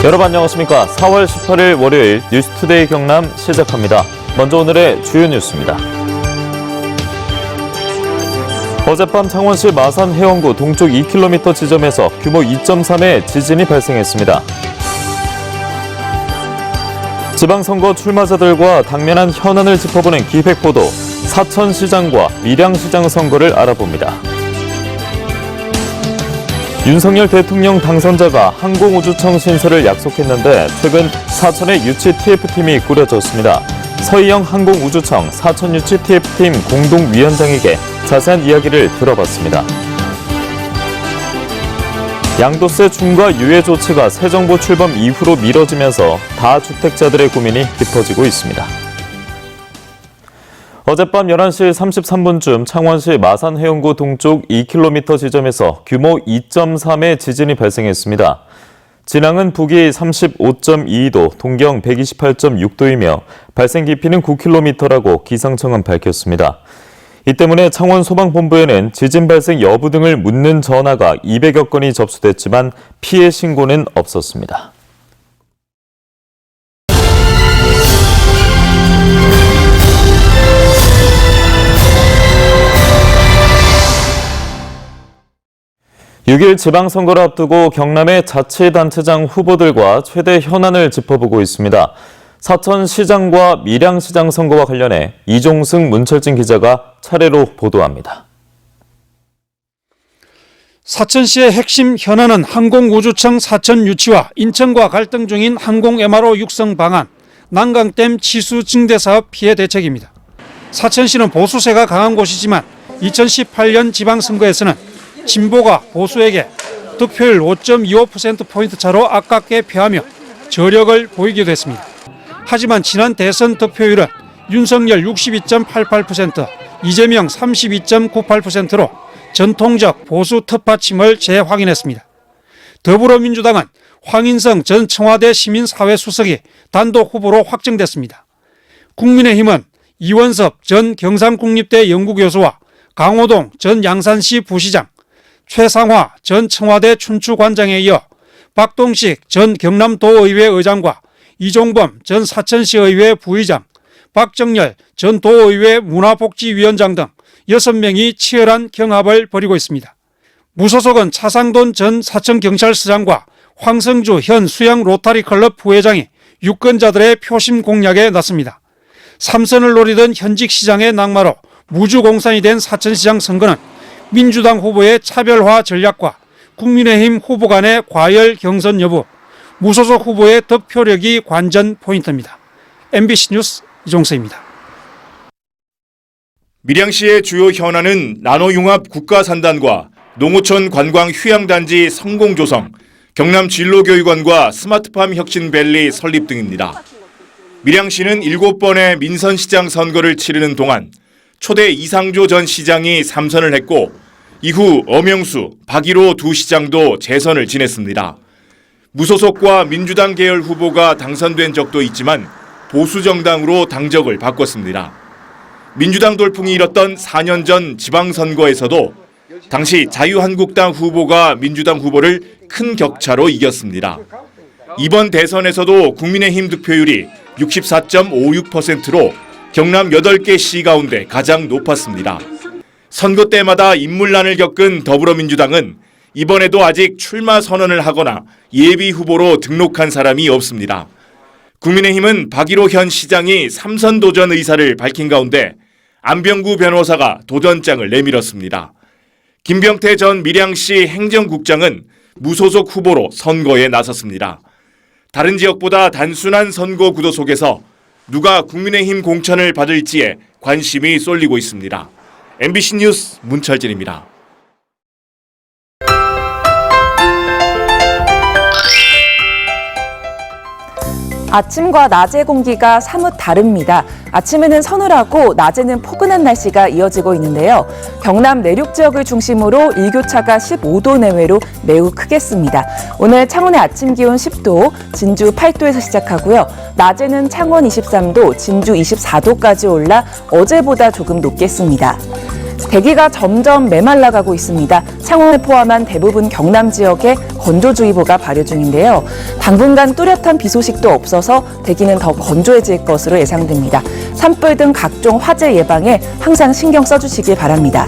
여러분 안녕하십니까. 4월 18일 월요일 뉴스투데이 경남 시작합니다. 먼저 오늘의 주요 뉴스입니다. 어젯밤 창원시 마산 해원구 동쪽 2km 지점에서 규모 2.3의 지진이 발생했습니다. 지방선거 출마자들과 당면한 현안을 짚어보는 기획보도, 사천시장과 밀양시장 선거를 알아봅니다. 윤석열 대통령 당선자가 항공우주청 신설을 약속했는데 최근 사천의 유치 TF팀이 꾸려졌습니다. 서희영 항공우주청 사천유치 TF팀 공동위원장에게 자세한 이야기를 들어봤습니다. 양도세 중과 유예 조치가 새 정부 출범 이후로 미뤄지면서 다주택자들의 고민이 깊어지고 있습니다. 어젯밤 11시 33분쯤 창원시 마산해운구 동쪽 2km 지점에서 규모 2.3의 지진이 발생했습니다. 진앙은 북위 35.22도, 동경 128.6도이며 발생 깊이는 9km라고 기상청은 밝혔습니다. 이 때문에 창원 소방본부에는 지진 발생 여부 등을 묻는 전화가 200여 건이 접수됐지만 피해 신고는 없었습니다. (6일) 지방선거를 앞두고 경남의 자치단체장 후보들과 최대 현안을 짚어보고 있습니다. 사천시장과 밀양시장 선거와 관련해 이종승 문철진 기자가 차례로 보도합니다. 사천시의 핵심 현안은 항공우주청 사천 유치와 인천과 갈등 중인 항공 MRO 육성 방안, 난강댐 치수 증대 사업 피해 대책입니다. 사천시는 보수세가 강한 곳이지만 2018년 지방선거에서는 진보가 보수에게 득표율 5.25%포인트 차로 아깝게 패하며 저력을 보이기도 했습니다. 하지만 지난 대선 득표율은 윤석열 62.88%, 이재명 32.98%로 전통적 보수 텃받침을 재확인했습니다. 더불어민주당은 황인성 전 청와대 시민사회수석이 단독 후보로 확정됐습니다. 국민의힘은 이원섭 전 경상국립대 연구교수와 강호동 전 양산시 부시장, 최상화 전 청와대 춘추관장에 이어 박동식 전 경남도의회 의장과 이종범 전 사천시의회 부의장, 박정열 전 도의회 문화복지위원장 등 6명이 치열한 경합을 벌이고 있습니다. 무소속은 차상돈 전 사천경찰서장과 황성주 현 수영 로타리클럽 부회장이 유권자들의 표심 공략에 나섭니다. 3선을 노리던 현직 시장의 낙마로 무주공산이 된 사천시장 선거는 민주당 후보의 차별화 전략과 국민의힘 후보 간의 과열 경선 여부, 무소속 후보의 득표력이 관전 포인트입니다. MBC 뉴스 이종세입니다. 밀양시의 주요 현안은 나노융합 국가산단과 농어촌 관광 휴양단지 성공 조성, 경남 진로교육원과 스마트팜 혁신밸리 설립 등입니다. 밀양시는 7번의 민선시장 선거를 치르는 동안 초대 이상조 전 시장이 3선을 했고 이후 엄영수, 박일호 두 시장도 재선을 지냈습니다. 무소속과 민주당 계열 후보가 당선된 적도 있지만 보수정당으로 당적을 바꿨습니다. 민주당 돌풍이 일었던 4년 전 지방선거에서도 당시 자유한국당 후보가 민주당 후보를 큰 격차로 이겼습니다. 이번 대선에서도 국민의힘 득표율이 64.56%로 경남 8개 시 가운데 가장 높았습니다. 선거 때마다 인물난을 겪은 더불어민주당은 이번에도 아직 출마 선언을 하거나 예비 후보로 등록한 사람이 없습니다. 국민의힘은 박일호 현 시장이 3선 도전 의사를 밝힌 가운데 안병구 변호사가 도전장을 내밀었습니다. 김병태 전 밀양시 행정국장은 무소속 후보로 선거에 나섰습니다. 다른 지역보다 단순한 선거 구도 속에서 누가 국민의힘 공천을 받을지에 관심이 쏠리고 있습니다. MBC 뉴스 문철진입니다. 아침과 낮의 공기가 사뭇 다릅니다. 아침에는 서늘하고 낮에는 포근한 날씨가 이어지고 있는데요. 경남 내륙 지역을 중심으로 일교차가 15도 내외로 매우 크겠습니다. 오늘 창원의 아침 기온 10도, 진주 8도에서 시작하고요. 낮에는 창원 23도, 진주 24도까지 올라 어제보다 조금 높겠습니다. 대기가 점점 메말라가고 있습니다. 창원을 포함한 대부분 경남 지역에 건조주의보가 발효 중인데요. 당분간 뚜렷한 비 소식도 없어서 대기는 더 건조해질 것으로 예상됩니다. 산불 등 각종 화재 예방에 항상 신경 써주시길 바랍니다.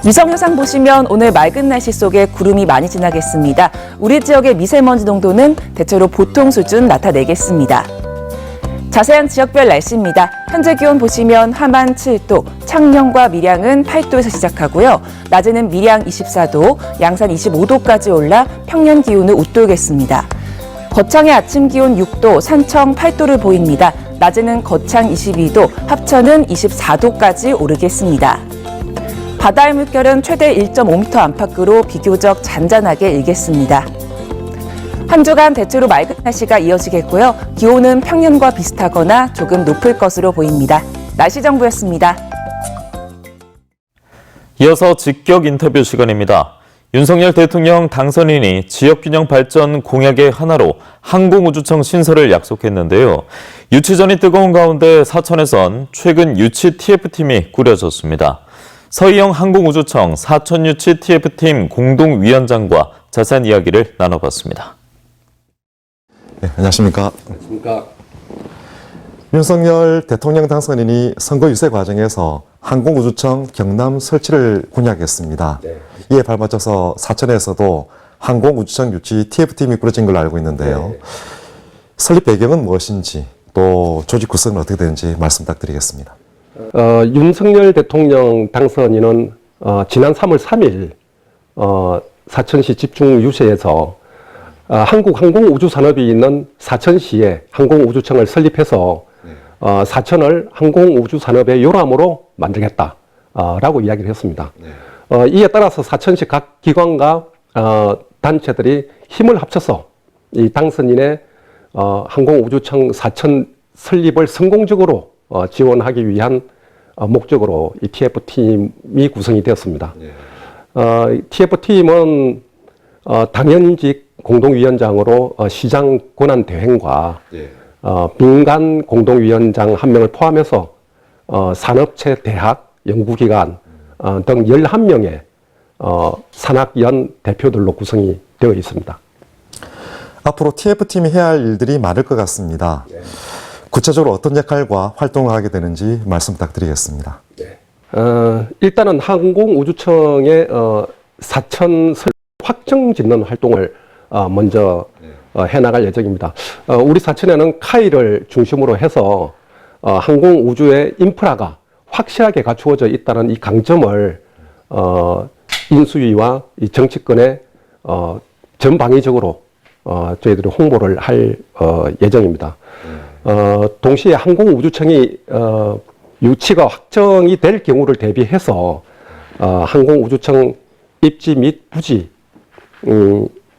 위성 영상 보시면 오늘 맑은 날씨 속에 구름이 많이 지나겠습니다. 우리 지역의 미세먼지 농도는 대체로 보통 수준 나타내겠습니다. 자세한 지역별 날씨입니다. 현재 기온 보시면 함안 7도, 창녕과 밀양은 8도에서 시작하고요. 낮에는 밀양 24도, 양산 25도까지 올라 평년 기온을 웃돌겠습니다. 거창의 아침 기온 6도, 산청 8도를 보입니다. 낮에는 거창 22도, 합천은 24도까지 오르겠습니다. 바다의 물결은 최대 1.5m 안팎으로 비교적 잔잔하게 일겠습니다. 한 주간 대체로 맑은 날씨가 이어지겠고요. 기온은 평년과 비슷하거나 조금 높을 것으로 보입니다. 날씨 정보였습니다. 이어서 직격 인터뷰 시간입니다. 윤석열 대통령 당선인이 지역균형 발전 공약의 하나로 항공우주청 신설을 약속했는데요. 유치전이 뜨거운 가운데 사천에선 최근 유치 TF팀이 꾸려졌습니다. 서희영 항공우주청 사천유치 TF팀 공동위원장과 자세한 이야기를 나눠봤습니다. 네, 안녕하십니까. 윤석열 대통령 당선인이 선거 유세 과정에서 항공우주청 경남 설치를 공약했습니다. 이에 발맞춰서 사천에서도 항공우주청 유치 TF팀이 꾸려진 걸로 알고 있는데요. 설립 배경은 무엇인지 또 조직 구성은 어떻게 되는지 말씀 부탁드리겠습니다. 윤석열 대통령 당선인은 지난 3월 3일 사천시 집중유세에서 한국 항공우주산업이 있는 사천시에 항공우주청을 설립해서 사천을 항공우주산업의 요람으로 만들겠다라고 이야기를 했습니다. 이에 따라서 사천시 각 기관과 단체들이 힘을 합쳐서 이 당선인의 항공우주청 사천 설립을 성공적으로 지원하기 위한 목적으로 이 TF팀이 구성이 되었습니다. TF팀은 당연직 공동위원장으로 시장 권한 대행과 민간 공동위원장 1명을 포함해서 산업체, 대학, 연구기관 등 11명의 산학연 대표들로 구성이 되어 있습니다. 앞으로 TF팀이 해야 할 일들이 많을 것 같습니다. 구체적으로 어떤 역할과 활동을 하게 되는지 말씀 부탁드리겠습니다. 일단은 항공우주청의 사천 확정 짓는 활동을 먼저 해나갈 예정입니다. 우리 사천에는 카이를 중심으로 해서 항공우주의 인프라가 확실하게 갖추어져 있다는 이 강점을 인수위와 이 정치권에 전방위적으로 저희들이 홍보를 할 예정입니다. 동시에 항공우주청이 유치가 확정이 될 경우를 대비해서 항공우주청 입지 및 부지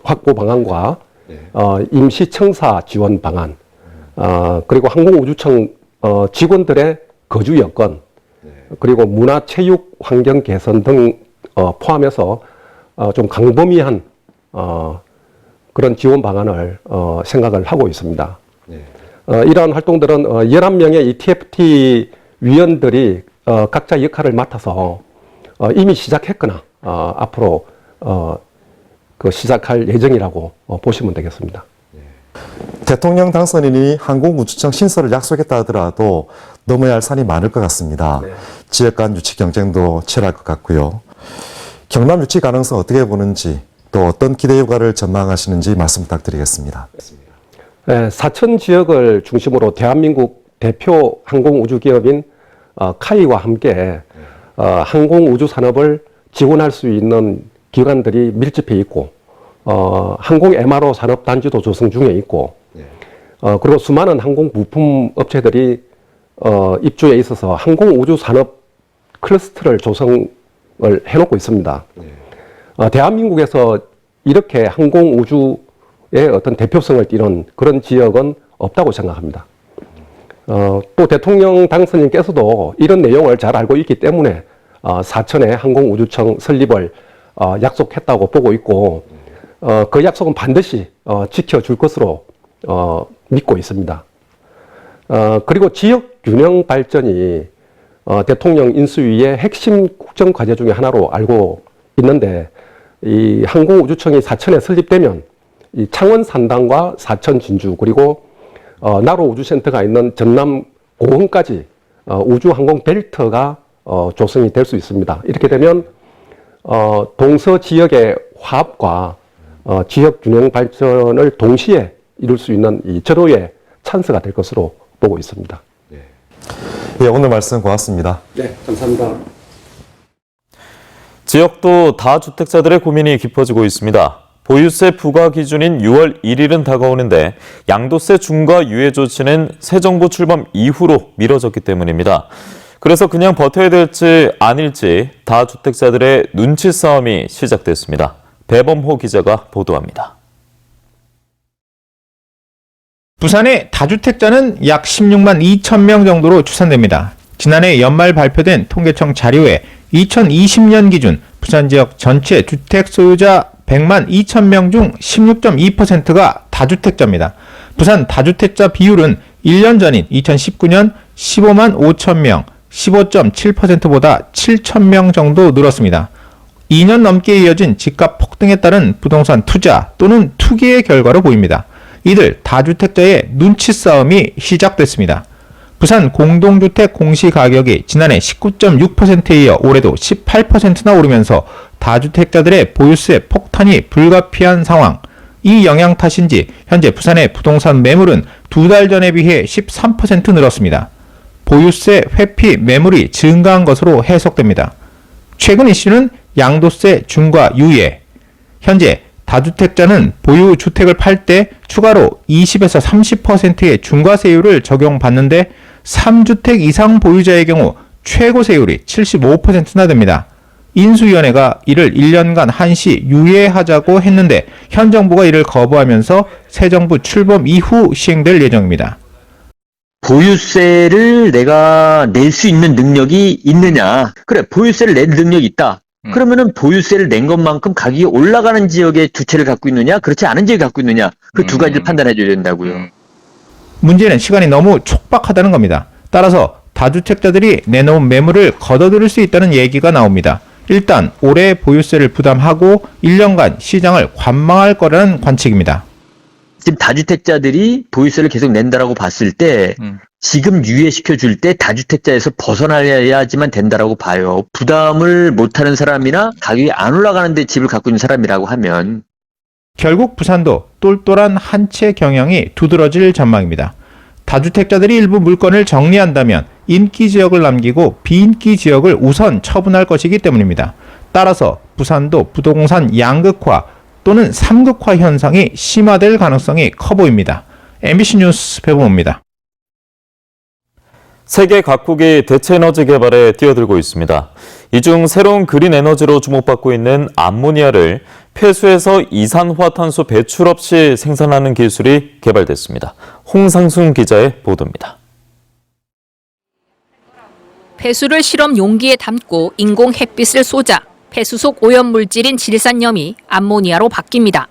확보 방안과 임시청사 지원 방안, 그리고 항공우주청 직원들의 거주 여건, 그리고 문화, 체육, 환경 개선 등 포함해서 좀 광범위한 그런 지원 방안을 생각을 하고 있습니다. 이러한 활동들은 11명의 이 TFT 위원들이 각자 역할을 맡아서 이미 시작했거나 앞으로 시작할 예정이라고 보시면 되겠습니다. 대통령 당선인이 항공우주청 신설을 약속했다 하더라도 넘어야 할 산이 많을 것 같습니다. 지역 간 유치 경쟁도 치열할 것 같고요. 경남 유치 가능성 어떻게 보는지 또 어떤 기대 효과를 전망하시는지 말씀 부탁드리겠습니다. 사천 지역을 중심으로 대한민국 대표 항공우주기업인 카이와 함께 항공우주 산업을 지원할 수 있는 기관들이 밀집해 있고 항공 MRO 산업단지도 조성 중에 있고 그리고 수많은 항공 부품 업체들이 입주에 있어서 항공우주 산업 클러스터를 조성을 해놓고 있습니다. 대한민국에서 이렇게 항공우주의 어떤 대표성을 띠는 그런 지역은 없다고 생각합니다. 또 대통령 당선인께서도 이런 내용을 잘 알고 있기 때문에 사천에 항공우주청 설립을 약속했다고 보고 있고 그 약속은 반드시 지켜줄 것으로 믿고 있습니다. 그리고 지역 균형 발전이 대통령 인수위의 핵심 국정 과제 중에 하나로 알고 있는데, 이 항공우주청이 사천에 설립되면 이 창원 산단과 사천 진주 그리고 나로 우주센터가 있는 전남 고흥까지 우주항공 벨트가 조성이 될 수 있습니다. 이렇게 되면 동서 지역의 화합과 지역 균형 발전을 동시에 이룰 수 있는 이 절호의 찬스가 될 것으로 보고 있습니다. 예, 오늘 말씀 고맙습니다. 네, 감사합니다. 지역도 다주택자들의 고민이 깊어지고 있습니다. 보유세 부과 기준인 6월 1일은 다가오는데 양도세 중과 유예 조치는 새 정부 출범 이후로 미뤄졌기 때문입니다. 그래서 그냥 버텨야 될지 아닐지 다주택자들의 눈치 싸움이 시작됐습니다. 배범호 기자가 보도합니다. 부산의 다주택자는 약 16만 2천 명 정도로 추산됩니다. 지난해 연말 발표된 통계청 자료에 2020년 기준 부산 지역 전체 주택 소유자 100만 2천 명 중 16.2%가 다주택자입니다. 부산 다주택자 비율은 1년 전인 2019년 15만 5천 명, 15.7%보다 7천 명 정도 늘었습니다. 2년 넘게 이어진 집값 폭등에 따른 부동산 투자 또는 투기의 결과로 보입니다. 이들 다주택자의 눈치 싸움이 시작됐습니다. 부산 공동주택 공시가격이 지난해 19.6%에 이어 올해도 18%나 오르면서 다주택자들의 보유세 폭탄이 불가피한 상황. 이 영향 탓인지 현재 부산의 부동산 매물은 2달 전에 비해 13% 늘었습니다. 보유세 회피 매물이 증가한 것으로 해석됩니다. 최근 이슈는 양도세 중과 유예. 현재 다주택자는 보유 주택을 팔 때 추가로 20에서 30%의 중과세율을 적용받는데 3주택 이상 보유자의 경우 최고 세율이 75%나 됩니다. 인수위원회가 이를 1년간 한시 유예하자고 했는데 현 정부가 이를 거부하면서 새 정부 출범 이후 시행될 예정입니다. 보유세를 내가 낼 수 있는 능력이 있느냐? 그래, 보유세를 낼 능력이 있다. 그러면은 보유세를 낸 것만큼 가격이 올라가는 지역의 주택을 갖고 있느냐, 그렇지 않은 지역을 갖고 있느냐, 그 두 가지를 판단해 줘야 된다고요. 문제는 시간이 너무 촉박하다는 겁니다. 따라서 다주택자들이 내놓은 매물을 걷어들일 수 있다는 얘기가 나옵니다. 일단 올해 보유세를 부담하고 1년간 시장을 관망할 거라는 관측입니다. 지금 다주택자들이 보유세를 계속 낸다라고 봤을 때 지금 유예시켜 줄 때 다주택자에서 벗어나야지만 된다라고 봐요. 부담을 못하는 사람이나 가격이 안 올라가는데 집을 갖고 있는 사람이라고 하면 결국 부산도 똘똘한 한 채 경영이 두드러질 전망입니다. 다주택자들이 일부 물건을 정리한다면 인기 지역을 남기고 비인기 지역을 우선 처분할 것이기 때문입니다. 따라서 부산도 부동산 양극화 또는 삼극화 현상이 심화될 가능성이 커 보입니다. MBC 뉴스 배범호입니다. 세계 각국이 대체 에너지 개발에 뛰어들고 있습니다. 이 중 새로운 그린 에너지로 주목받고 있는 암모니아를 폐수에서 이산화탄소 배출 없이 생산하는 기술이 개발됐습니다. 홍상순 기자의 보도입니다. 폐수를 실험 용기에 담고 인공 햇빛을 쏘자 폐수 속 오염물질인 질산염이 암모니아로 바뀝니다.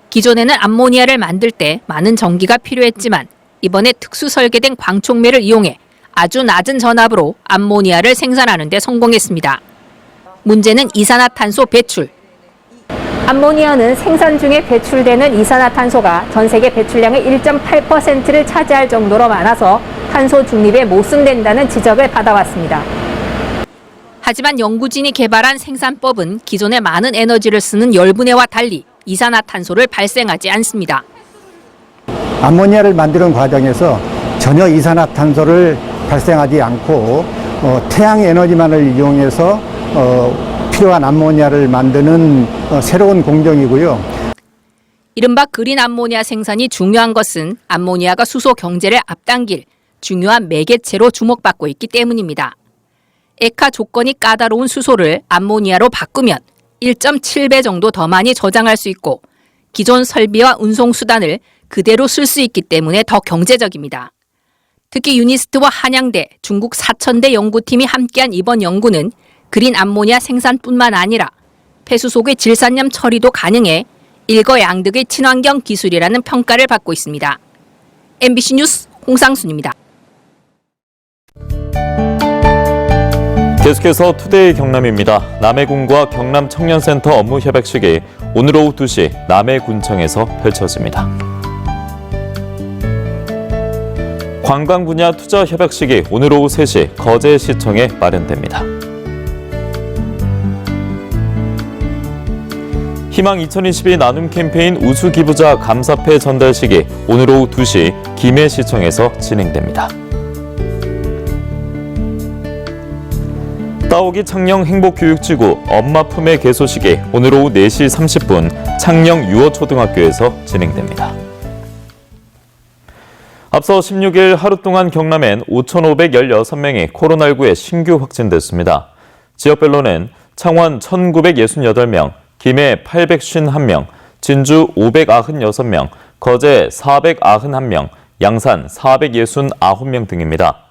기존에는 암모니아를 만들 때 많은 전기가 필요했지만 이번에 특수 설계된 광촉매를 이용해 아주 낮은 전압으로 암모니아를 생산하는 데 성공했습니다. 문제는 이산화탄소 배출. 암모니아는 생산 중에 배출되는 이산화탄소가 전 세계 배출량의 1.8%를 차지할 정도로 많아서 탄소 중립에 모순된다는 지적을 받아왔습니다. 하지만 연구진이 개발한 생산법은 기존의 많은 에너지를 쓰는 열분해와 달리 이산화탄소를 발생하지 않습니다. 암모니아를 만드는 과정에서 전혀 이산화탄소를 발생하지 않고 태양 에너지만을 이용해서 필요한 암모니아를 만드는 새로운 공정이고요. 이른바 그린 암모니아 생산이 중요한 것은 암모니아가 수소 경제를 앞당길 중요한 매개체로 주목받고 있기 때문입니다. 액화 조건이 까다로운 수소를 암모니아로 바꾸면 1.7배 정도 더 많이 저장할 수 있고 기존 설비와 운송수단을 그대로 쓸 수 있기 때문에 더 경제적입니다. 특히 유니스트와 한양대, 중국 사천대 연구팀이 함께한 이번 연구는 그린 암모니아 생산뿐만 아니라 폐수 속의 질산염 처리도 가능해 일거양득의 친환경 기술이라는 평가를 받고 있습니다. MBC 뉴스 홍상순입니다. 계속해서 투데이 경남입니다. 남해군과 경남 청년센터 업무 협약식이 오늘 오후 2시 남해군청에서 펼쳐집니다. 관광 분야 투자 협약식이 오늘 오후 3시 거제시청에 마련됩니다. 희망 2022 나눔 캠페인 우수 기부자 감사패 전달식이 오늘 오후 2시 김해시청에서 진행됩니다. 따오기 창녕 행복교육지구 엄마 품의 개소식이 오늘 오후 4시 30분 창녕 유어초등학교에서 진행됩니다. 앞서 16일 하루 동안 경남엔 5,516명이 코로나19에 신규 확진됐습니다. 지역별로는 창원 1,968명, 김해 851명, 진주 596명, 거제 491명, 양산 469명 등입니다.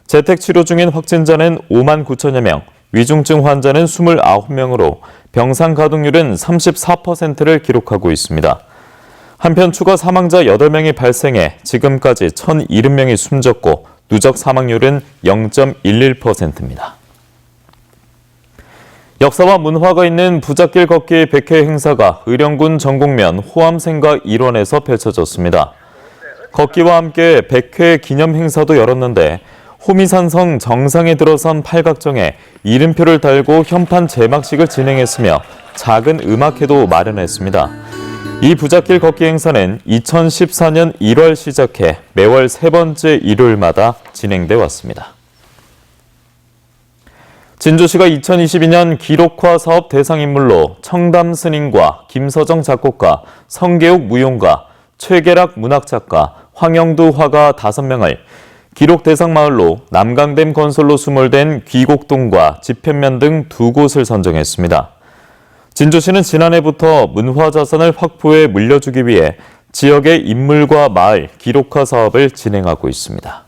재택 치료 중인 확진자는 5만 9천여 명, 위중증 환자는 29명으로 병상 가동률은 34%를 기록하고 있습니다. 한편 추가 사망자 8명이 발생해 지금까지 1,070명이 숨졌고 누적 사망률은 0.11%입니다. 역사와 문화가 있는 부잣길 걷기 100회 행사가 의령군 전곡면 호암생가 일원에서 펼쳐졌습니다. 걷기와 함께 100회 기념 행사도 열었는데 호미산성 정상에 들어선 팔각정에 이름표를 달고 현판 제막식을 진행했으며 작은 음악회도 마련했습니다. 이 부잣길 걷기 행사는 2014년 1월 시작해 매월 3번째 일요일마다 진행돼 왔습니다. 진주시가 2022년 기록화 사업 대상 인물로 청담 스님과 김서정 작곡가, 성계욱 무용가, 최계락 문학작가, 황영두 화가 5명을 기록 대상 마을로 남강댐 건설로 수몰된 귀곡동과 지편면 등 2곳을 선정했습니다. 진주시는 지난해부터 문화자산을 확보해 물려주기 위해 지역의 인물과 마을 기록화 사업을 진행하고 있습니다.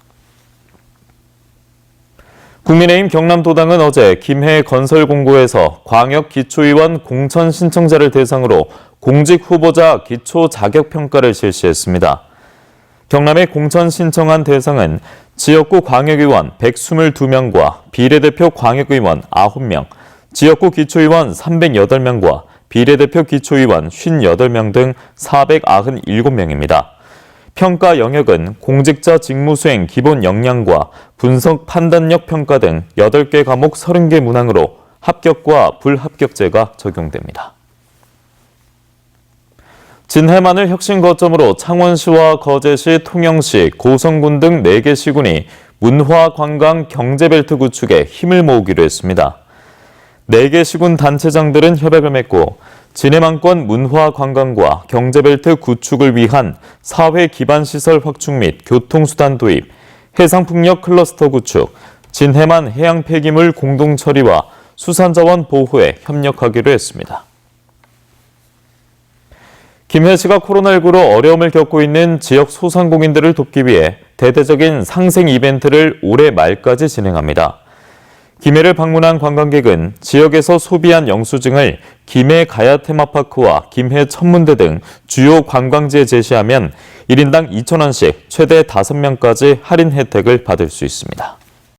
국민의힘 경남도당은 어제 김해 건설공고에서 광역기초의원 공천 신청자를 대상으로 공직 후보자 기초 자격평가를 실시했습니다. 경남에 공천 신청한 대상은 지역구 광역의원 122명과 비례대표 광역의원 9명, 지역구 기초의원 308명과 비례대표 기초의원 58명 등 497명입니다. 평가 영역은 공직자 직무수행 기본 역량과 분석 판단력 평가 등 8개 과목 30개 문항으로 합격과 불합격제가 적용됩니다. 진해만을 혁신 거점으로 창원시와 거제시, 통영시, 고성군 등 4개 시군이 문화, 관광, 경제벨트 구축에 힘을 모으기로 했습니다. 4개 시군 단체장들은 협약을 맺고 진해만권 문화, 관광과 경제벨트 구축을 위한 사회 기반시설 확충 및 교통수단 도입, 해상풍력 클러스터 구축, 진해만 해양 폐기물 공동 처리와 수산자원 보호에 협력하기로 했습니다. 김해시가 코로나19로 어려움을 겪고 있는 지역 소상공인들을 돕기 위해 대대적인 상생 이벤트를 올해 말까지 진행합니다. 김해를 방문한 관광객은 지역에서 소비한 영수증을 김해 가야 테마파크와 김해 천문대 등 주요 관광지에 제시하면 1인당 2,000원씩 최대 5명까지 할인 혜택을 받을 수 있습니다.